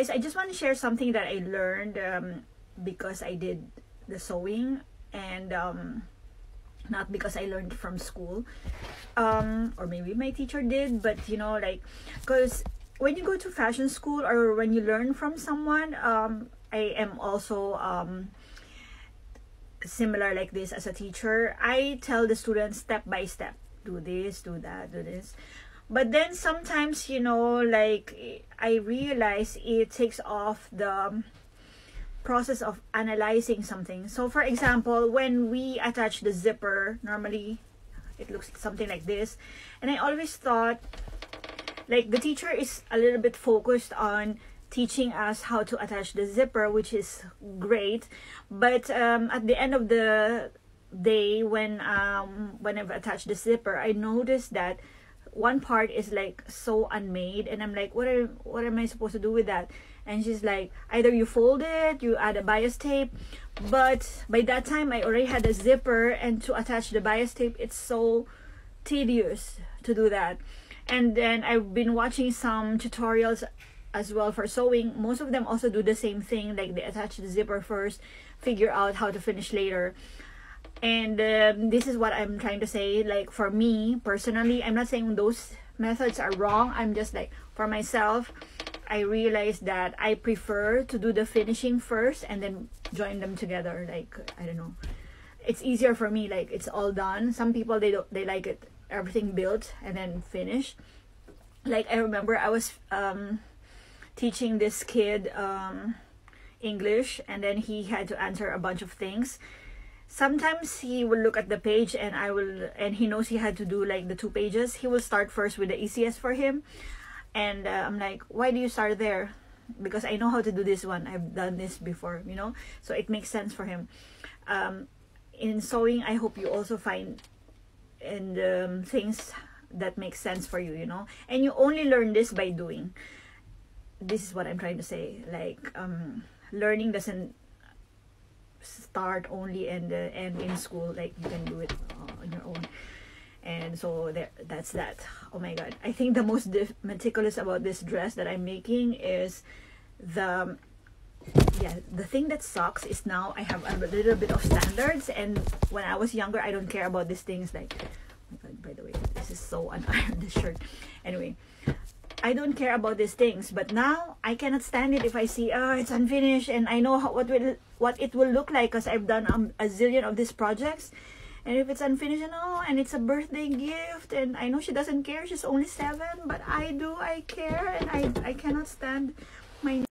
I just want to share something that I learned because I did the sewing, and not because I learned from school, or maybe my teacher did, but you know, like, because when you go to fashion school or when you learn from someone, I am also similar like this as a teacher. I tell the students step by step, do this, do that, do this. But then sometimes, you know, like, I realize it takes off the process of analyzing something. So for example, when we attach the zipper, normally it looks something like this, and I always thought like the teacher is a little bit focused on teaching us how to attach the zipper, which is great, but at the end of the day, when I've attached the zipper, I noticed that one part is like so unmade, and I'm like, what am I supposed to do with that? And she's like, either you fold it, you add a bias tape. But by that time I already had a zipper, and to attach the bias tape, it's so tedious to do that. And then I've been watching some tutorials as well for sewing. Most of them also do the same thing, like they attach the zipper first, figure out how to finish later. And this is what I'm trying to say. Like, for me personally, I'm not saying those methods are wrong. I'm just like, for myself, I realized that I prefer to do the finishing first and then join them together. Like, I don't know, it's easier for me. Like, it's all done. Some people, they like it everything built and then finished. Like, I remember I was teaching this kid English, and then he had to answer a bunch of things. Sometimes he will look at the page, and he knows he had to do like the 2 pages. He will start first with the easiest for him, and I'm like, why do you start there? Because I know how to do this one. I've done this before, you know, so it makes sense for him. In sewing, I hope you also find things that make sense for you, you know, and you only learn this by doing. This is what I'm trying to say. Like, learning doesn't start only and end in school. Like, you can do it on your own. And so that's that. Oh my god, I think the most meticulous about this dress that I'm making is the thing that sucks is now I have a little bit of standards, and when I was younger, I don't care about these things. Like, oh my god, by the way, this is so unironed, this shirt. Anyway, I don't care about these things, but now I cannot stand it if I see it's unfinished, and I know what it will look like, because I've done a zillion of these projects. And if it's unfinished, and it's a birthday gift, and I know she doesn't care, she's only 7, but I do, I care, and I cannot stand my